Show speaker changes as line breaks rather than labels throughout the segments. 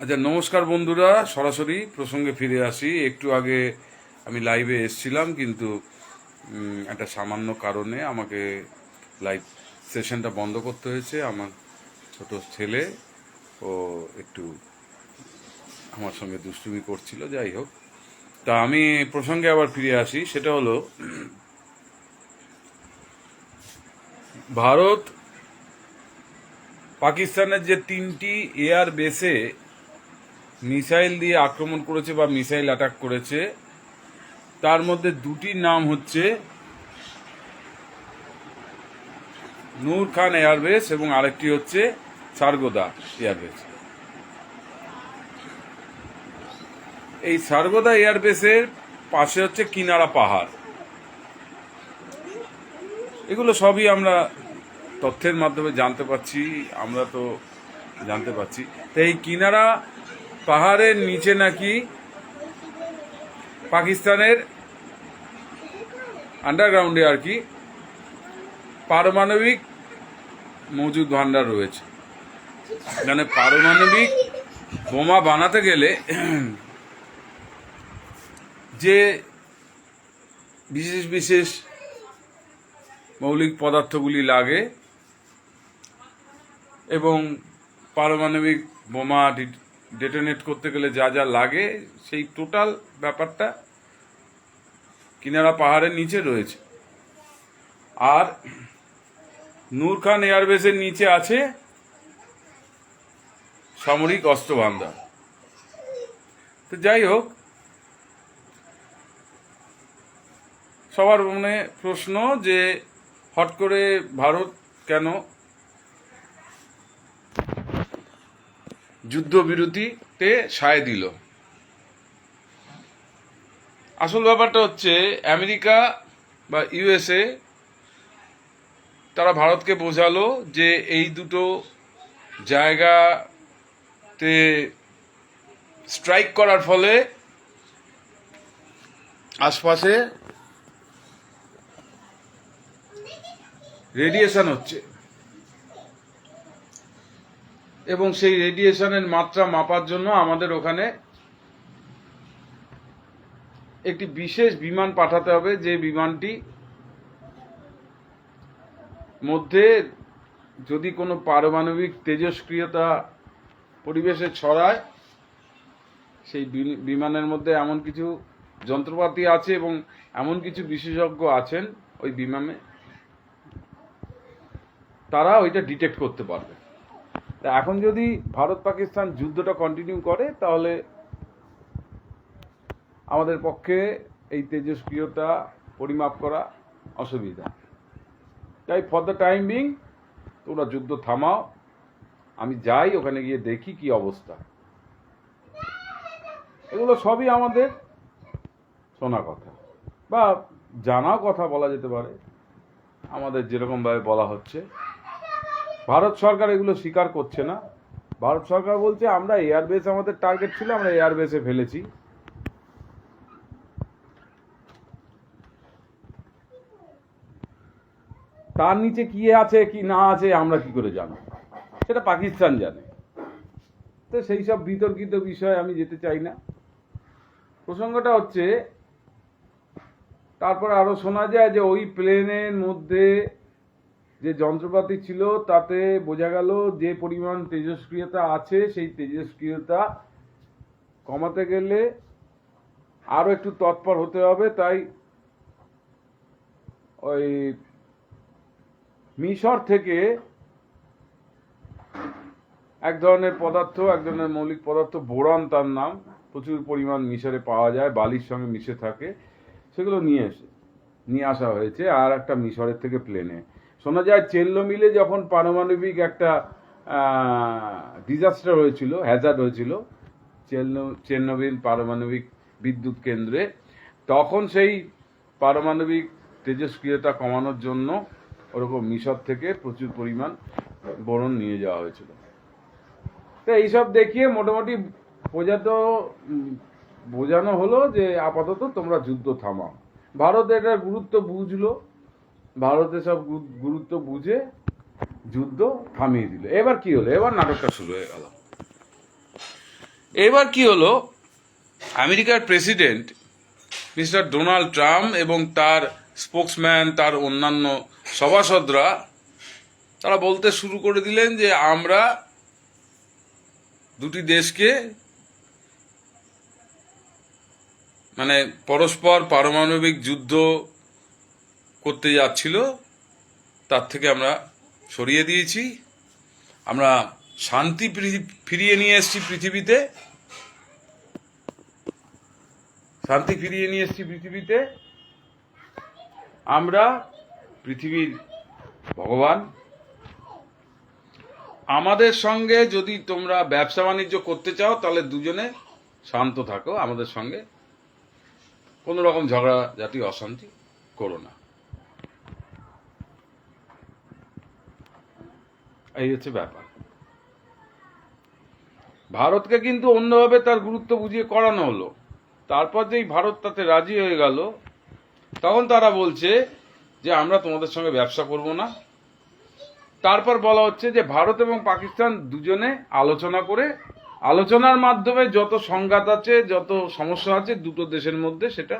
আচ্ছা, নমস্কার বন্ধুরা। সরাসরি প্রসঙ্গে ফিরে আসি। একটু আগে আমি লাইভে এসছিলাম, কিন্তু একটা সামান্য কারণে আমাকে লাইভ সেশনটা বন্ধ করতে হয়েছে। আমার ছোট ছেলে ও একটু আমার সঙ্গে দুষ্টুমি করছিল, যাই হোক। তা আমি প্রসঙ্গে আবার ফিরে আসি। সেটা হলো, ভারত পাকিস্তানের যে 3টি এয়ার বেসে মিসাইল দিয়ে আক্রমণ করেছে বা মিসাইল অ্যাটাক করেছে, তার মধ্যে দুটির নাম হচ্ছে নূর খান এয়ারবেস এবং আরেকটি হচ্ছে সারগোদা এয়ারবেস। এই সারগোদা এয়ারবেসের পাশে হচ্ছে কিনারা পাহাড়। এগুলো সবই আমরা তথ্যের মাধ্যমে জানতে পারছি, আমরা তো জানতে পারছি। তো এই কিনারা পাহাড়ের নিচে নাকি পাকিস্তানের আন্ডারগ্রাউন্ডে আর কি পারমাণবিক মজুদ ভান্ডার রয়েছে। মানে পারমাণবিক বোমা বানাতে গেলে যে বিশেষ বিশেষ মৌলিক পদার্থগুলি লাগে এবং পারমাণবিক বোমা ডেটোনেট করতে গেলে যা যা লাগে, সেই টোটাল ব্যাপারটা কিনারা পাহাড়ের নিচে রয়েছে। আর নূর খান এয়ারবেসের নিচে আছে সামরিক অস্ত্র ভান্ডার। তো যাই হোক, সবার মনে প্রশ্ন যে হট করে ভারত কেন যুদ্ধবিরতিতে সায় দিল। আসল ব্যাপারটা হচ্ছে, আমেরিকা বা ইউএসএ তারা ভারতকে বোঝালো যে এই দুটো জায়গাতে স্ট্রাইক করার ফলে আশপাশে রেডিয়েশন হচ্ছে এবং সেই রেডিয়েশনের মাত্রা মাপার জন্য আমাদের ওখানে একটি বিশেষ বিমান পাঠাতে হবে, যে বিমানটি মধ্যে যদি কোনো পারমাণবিক তেজস্ক্রিয়তা পরিবেশে ছড়ায়, সেই বিমানের মধ্যে এমন কিছু যন্ত্রপাতি আছে এবং এমন কিছু বিশেষজ্ঞ আছেন ওই বিমানে, তারা ওইটা ডিটেক্ট করতে পারবে। তা এখন যদি ভারত পাকিস্তান যুদ্ধটা কন্টিনিউ করে, তাহলে আমাদের পক্ষে এই তেজস্ক্রিয়তা পরিমাপ করা অসুবিধা। তাই ফর দ্য টাইম বিং তোমরা যুদ্ধ থামাও, আমি যাই ওখানে গিয়ে দেখি কি অবস্থা। এগুলো সবই আমাদের শোনা কথা বা জানা কথা বলা যেতে পারে, আমাদের যেরকমভাবে বলা হচ্ছে। ভারত সরকার এগুলো স্বীকার করছে না। ভারত সরকার বলছে আমরা এয়ারবেস, আমাদের টার্গেট ছিল, আমরা এয়ারবেসে ফেলেছি। তার নিচে কি আছে কি না আছে আমরা কি করে জানবো, সেটা পাকিস্তান জানে। তো সেই সব বিতর্কিত বিষয়ে আমি যেতে চাই না। প্রসঙ্গটা হচ্ছে, তারপর আরো শোনা যায় যে ওই প্লেনের মধ্যে যে যন্ত্রপাতি ছিল তাতে বোঝা গেল যে পরিমাণ তেজস্ক্রিয়তা আছে, সেই তেজস্ক্রিয়তা কমাতে গেলে আরো একটু তৎপর হতে হবে। তাই ওই মিশর থেকে এক ধরনের পদার্থ, এক ধরনের মৌলিক পদার্থ, বোরন তার নাম, প্রচুর পরিমাণ মিশরে পাওয়া যায়, বালির সঙ্গে মিশে থাকে, সেগুলো নিয়ে আসা হয়েছে আর একটা মিশরের থেকে প্লেনে। শোনা যায় চেরনোবিলে যখন পারমাণবিক একটা ডিজাস্টার হয়েছিল, হ্যাজার্ড হয়েছিল চেরনোবিল পারমাণবিক বিদ্যুৎ কেন্দ্রে, তখন সেই পারমাণবিক তেজস্ক্রিয়তা কমানোর জন্য ওরকম মিশর থেকে প্রচুর পরিমাণ বোরন নিয়ে যাওয়া হয়েছিল। তো এইসব দেখিয়ে মোটামুটি বোঝানো হলো যে আপাতত তোমরা যুদ্ধ থামাও। ভারত এটার গুরুত্ব বুঝলো, ভারতে সব গুরুত্ব বুঝে যুদ্ধ থামিয়ে দিল। এবার কি হলো, এবার নাটকটা শুরু হয়ে গেল। এবার কি হলো, আমেরিকার প্রেসিডেন্ট মিস্টার ডোনাল্ড ট্রাম্প এবং তার স্পোক্সম্যান, তার অন্যান্য সভাসদরা তারা বলতে শুরু করে দিলেন যে আমরা দুটি দেশকে মানে পরস্পর পারমাণবিক যুদ্ধ করতে যাচ্ছিল তার থেকে আমরা সরিয়ে দিয়েছি, আমরা শান্তি ফিরিয়ে নিয়ে এসেছি পৃথিবীতে, শান্তি ফিরিয়ে নিয়ে এসেছি পৃথিবীতে, আমরা পৃথিবীর ভগবান, আমাদের সঙ্গে যদি তোমরা ব্যবসা বাণিজ্য করতে চাও তাহলে দুজনে শান্ত থাকো, আমাদের সঙ্গে কোনো রকম ঝগড়াঝাটি অশান্তি করো না। এই হচ্ছে ব্যাপার। ভারতকে কিন্তু অন্যভাবে তার গুরুত্ব বুঝিয়ে করানো হলো, তারপর যেই ভারত তাতে রাজি হয়ে গেল তখন তারা বলছে যে আমরা তোমাদের সঙ্গে ব্যবসা করব না। তারপর বলা হচ্ছে যে ভারত এবং পাকিস্তান দুজনে আলোচনা করে, আলোচনার মাধ্যমে যত সংঘাত আছে, যত সমস্যা আছে দুটো দেশের মধ্যে সেটা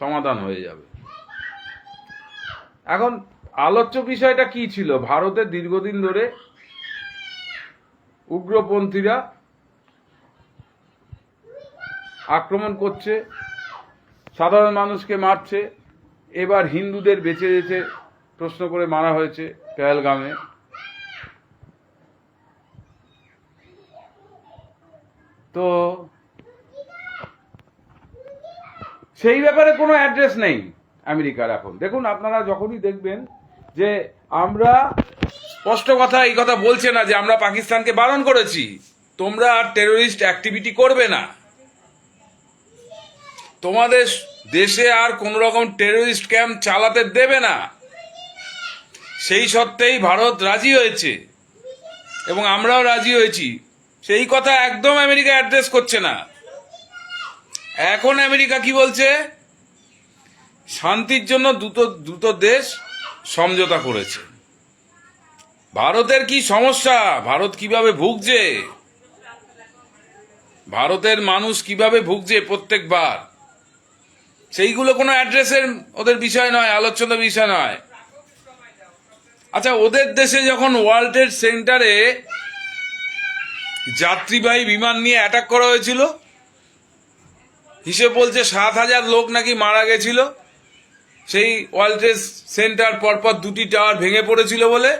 সমাধান হয়ে যাবে। এখন আলোচ্য বিষয়টা কি ছিল? ভারতে দীর্ঘদিন ধরে উগ্রপন্থীরা আক্রমণ করছে, সাধারণ মানুষকে মারছে, এবার হিন্দুদের বেঁচে বেঁচে প্রশ্ন করে মারা হয়েছে পেহেলগামে। তো সেই ব্যাপারে কোনো অ্যাড্রেস নেই আমেরিকার এখন। দেখুন, আপনারা যখনই দেখবেন যে আমরা স্পষ্ট কথা এই কথা বলছে না যে আমরা পাকিস্তানকে বারণ করেছি তোমরা আর টেরোরিস্ট অ্যাক্টিভিটি করবে না, তোমাদের দেশে আর কোন রকম টেরোরিস্ট ক্যাম্প চালাতে দেবে না, সেই সত্ত্বেই ভারত রাজি হয়েছে এবং আমরাও রাজি হয়েছি, সেই কথা একদম আমেরিকা অ্যাড্রেস করছে না। এখন আমেরিকা কি বলছে? শান্তির জন্য দুটো দেশ সমঝোতা করেছে। ভারতের কি সমস্যা, ভারত কিভাবে ভুগছে, ভারতের মানুষ কিভাবে ভুগছে প্রত্যেকবার, সেইগুলো কোনো অ্যাড্রেসের ওদের বিষয় নয়, আলোচনার বিষয় নয়। আচ্ছা, ওদের দেশে যখন ওয়ার্ল্ড ট্রেড সেন্টারে যাত্রীবাহী বিমান নিয়ে অ্যাটাক করা হয়েছিল, হিসেব বলছে 7,000 লোক নাকি মারা গেছিল, সেই ওয়ার্ল্ড ট্রেড সেন্টার পরপর দুটি টাওয়ার ভেঙে পড়েছিল বলে।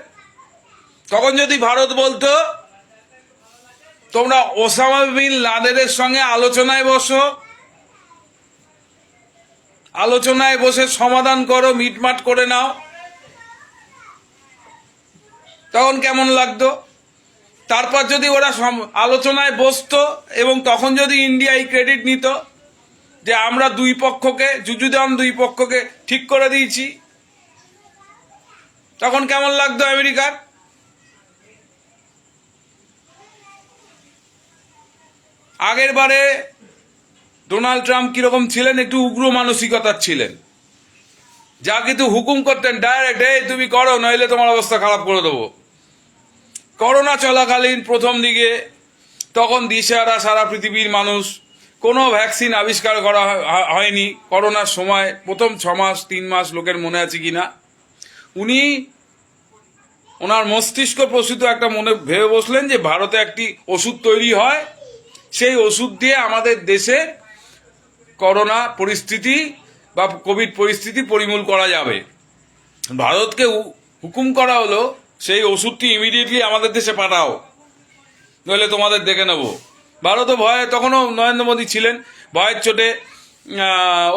তখন যদি ভারত বলতো তোমরা ওসামা বিন লাদেনের সঙ্গে আলোচনায় বসো, আলোচনায় বসে সমাধান করো, মিটমাট করে নাও, তখন কেমন লাগতো? তারপর যদি ওরা আলোচনায় বসতো এবং তখন যদি ইন্ডিয়া এই ক্রেডিট নিত যে আমরা দুই পক্ষকে, যুযুধান দুই পক্ষকে ঠিক করে দিয়েছি, তখন কেমন লাগতো আমেরিকার? আগের বারে ডোনাল্ড ট্রাম্প কিরকম ছিলেন? একটু উগ্র মানসিকতার ছিলেন, যা কিন্তু হুকুম করতেন ডাইরেক্ট, এই তুমি করো নইলে তোমার অবস্থা খারাপ করে দেবো। করোনা চলাকালীন প্রথম দিকে তখন দিশেহারা সারা পৃথিবীর মানুষ, কোনো ভ্যাকসিন আবিষ্কার করা হয়নি করোনার সময়, প্রথম 6 মাস 3 মাস লোকের মনে আছে কিনা, উনি ওনার মস্তিষ্ক প্রসূত একটা মনে ভেবে বসলেন যে ভারতে একটি ওষুধ তৈরি হয়, সেই ওষুধ দিয়ে আমাদের দেশে করোনা পরিস্থিতি বা কোভিড পরিস্থিতি পরিমূল করা যাবে। ভারতকে হুকুম করা হলো সেই ওষুধটি ইমিডিয়েটলি আমাদের দেশে পাঠাও, নইলে তোমাদের দেখে নেব। ভারতও ভয়ে, তখনও নরেন্দ্র মোদী ছিলেন, ভয়ের চোটে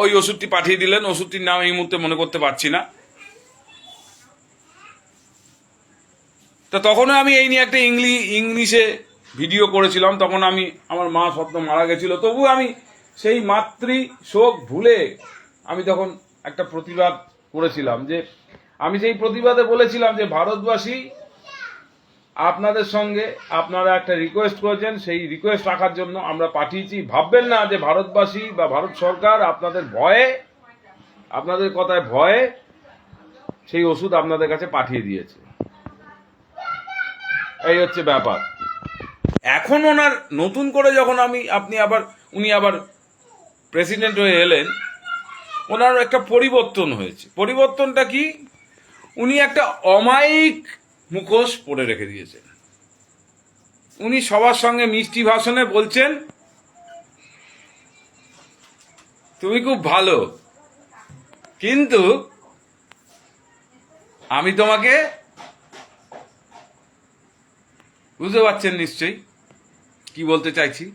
ওই ওষুধটি পাঠিয়ে দিলেন। ওষুধটির নাম এই মুহূর্তে মনে করতে পারছি না। তো তখনও আমি এই নিয়ে একটা ইংলিশে ভিডিও করেছিলাম, তখন আমার মা সদ্য মারা গেছিল, তবু আমি সেই মাতৃ শোক ভুলে আমি তখন একটা প্রতিবাদ করেছিলাম। যে আমি সেই প্রতিবাদে বলেছিলাম যে ভারতবাসী, আপনাদের সঙ্গে আপনারা একটা রিকোয়েস্ট করেছেন, সেই রিকোয়েস্ট রাখার জন্য আমরা পাঠিয়েছি। ভাববেন না যে ভারতবাসী বা ভারত সরকার আপনাদের ভয়ে, আপনাদের কথায় ভয়ে সেই ওষুধ আপনাদের কাছে পাঠিয়ে দিয়েছে। এই হচ্ছে ব্যাপার। এখন ওনার নতুন করে যখন উনি আবার প্রেসিডেন্ট হয়ে এলেন, ওনার একটা পরিবর্তন হয়েছে। পরিবর্তনটা কি? উনি একটা অমায়িক মুখোশ পরে রেখে দিয়েছেন। উনি সবার সঙ্গে মিষ্টি ভাষণে বলছেন, তুমি খুব ভালো, কিন্তু আমি তোমাকে, বুঝতে পারছেন নিশ্চয়ই কি বলতে চাইছি।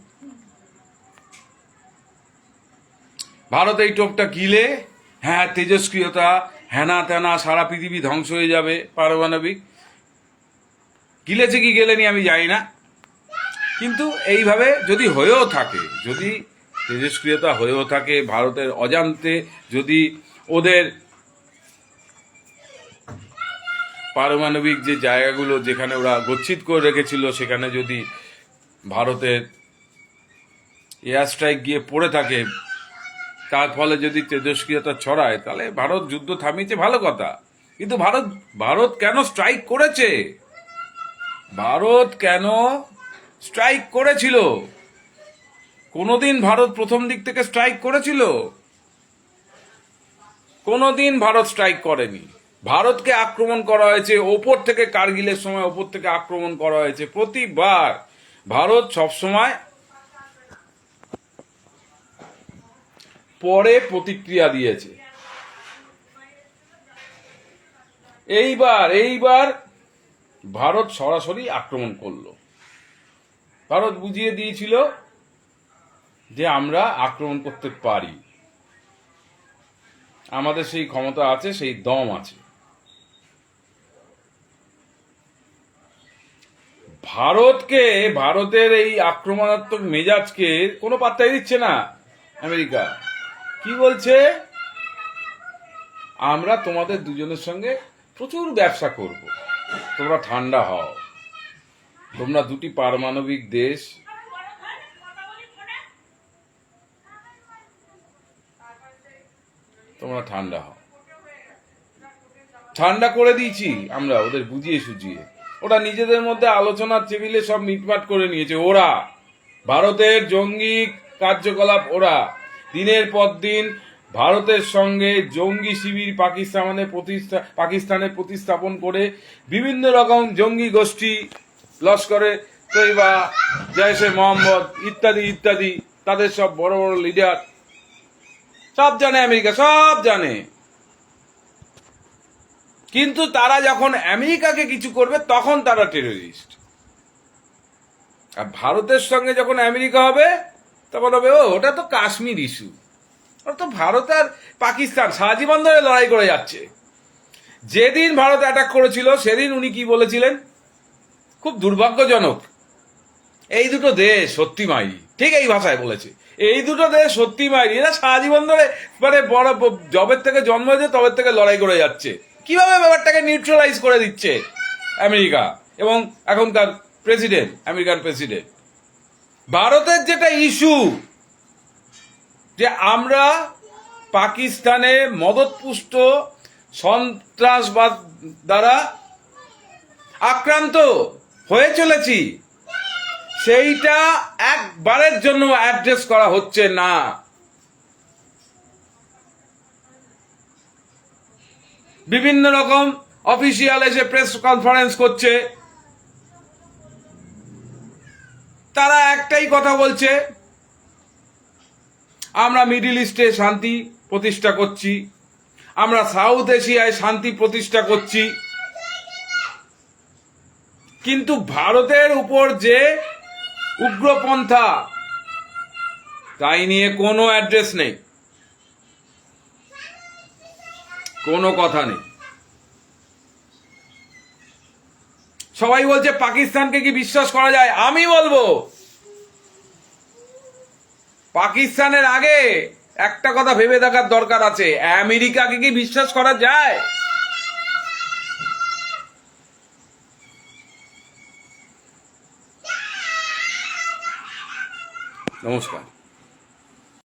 ভারত এই টোপটা গিলে, হ্যাঁ তেজস্ক্রিয়তা, হ্যানা ত্যানা, সারা পৃথিবী ধ্বংস হয়ে যাবে, পারমাণবিক, গিলেছে কি গেলেনি আমি জানি না, কিন্তু এইভাবে যদি হয়েও থাকে, যদি তেজস্ক্রিয়তা হয়েও থাকে, ভারতের অজান্তে যদি ওদের পারমাণবিক যে জায়গাগুলো যেখানে ওরা গচ্ছিত করে রেখেছিল, সেখানে যদি ভারতের এয়ার স্ট্রাইক গিয়ে পড়ে থাকে, তার ফলে যদি তেজস্ক্রিয়তা ছড়ায়, তাহলে ভারত যুদ্ধ থামিয়েছে, ভালো কথা। কিন্তু ভারত কেন স্ট্রাইক করেছে? ভারত কেন স্ট্রাইক করেছিল? কোনোদিন ভারত প্রথম দিক থেকে স্ট্রাইক করেছিল? কোনোদিন ভারত স্ট্রাইক করেনি। ভারতকে আক্রমণ করা হয়েছে ওপর থেকে, কার্গিলের সময় ওপর থেকে আক্রমণ করা হয়েছে। প্রতিবার ভারত সবসময় পরে প্রতিক্রিয়া দিয়েছে। এইবার ভারত সরাসরি আক্রমণ করলো। ভারত বুঝিয়ে দিয়েছিল যে আমরা আক্রমণ করতে পারি, আমাদের সেই ক্ষমতা আছে, সেই দম আছে। ভারতের এই আক্রমণাত্মক মেজাজকে কোনো পাত্তাই দিচ্ছে না আমেরিকা। কি বলছে? আমরা তোমাদের দুজনের সঙ্গে প্রচুর ব্যবসা করব, তোমরা ঠান্ডা হও, তোমরা দুটি পারমাণবিক দেশ, তোমরা ঠান্ডা হও। ঠান্ডা করে দিয়েছি আমরা ওদের বুঝিয়ে সুঝিয়ে। ওরা নিজেদের মধ্যে আলোচনার টেবিলে সব মিটমাট করে নিয়েছে। ওরা ভারতের জঙ্গি কার্যকলাপ, ওরা দিনের পর দিন ভারতের সঙ্গে জঙ্গি শিবির পাকিস্তানে প্রতিস্থাপন করে বিভিন্ন রকম জঙ্গি গোষ্ঠী, লস্করে তৈবা, জৈশে মোহাম্মদ ইত্যাদি ইত্যাদি, তাদের সব বড় বড় লিডার সব জানে, আমেরিকা সব জানে। কিন্তু তারা যখন আমেরিকাকে কিছু করবে তখন তারা টেররিস্ট। আর ভারতের সঙ্গে যখন আমেরিকা হবে তখন হবে ওটা তো কাশ্মীর ইস্যু, ওটা তো ভারত আর পাকিস্তান সারাজীবন ধরে লড়াই করে যাচ্ছে। যেদিন ভারত অ্যাটাক করেছিল সেদিন উনি কি বলেছিলেন? খুব দুর্ভাগ্যজনক, এই দুটো দেশ সত্যি মাইরি, ঠিক এই ভাষায় বলেছে, এই দুটো দেশ সত্যি মাইরি, এরা সারাজীবন ধরে মানে বড় জবের থেকে জন্ম হয়েছে তবের থেকে লড়াই করে যাচ্ছে। কিভাবে ব্যাপারটাকে নিউট্রালাইজ করে দিচ্ছে আমেরিকা এবং এখনকার প্রেসিডেন্ট, আমেরিকান প্রেসিডেন্ট। ভারতের যেটা ইস্যু যে আমরা পাকিস্তানে মদতপুষ্ট সন্ত্রাসবাদ দ্বারা আক্রান্ত হয়ে চলেছি, সেইটা একবারের জন্য অ্যাড্রেস করা হচ্ছে না। বিভিন্ন রকম অফিসিয়াল এসে প্রেস কনফারেন্স করছে, তারা একটাই কথা বলছে, আমরা মিডিল ইস্টে শান্তি প্রতিষ্ঠা করছি, আমরা সাউথ এশিয়ায় শান্তি প্রতিষ্ঠা করছি। কিন্তু ভারতের উপর যে উগ্রপন্থা, তাই নিয়ে কোনো অ্যাড্রেস নেই, কোনো কথা নেই। সবাই বলছে পাকিস্তানকে কি বিশ্বাস করা যায়? আমি বলবো পাকিস্তানের আগে একটা কথা ভেবে দেখার দরকার আছে, আমেরিকাকে কি বিশ্বাস করা যায়? নমস্কার।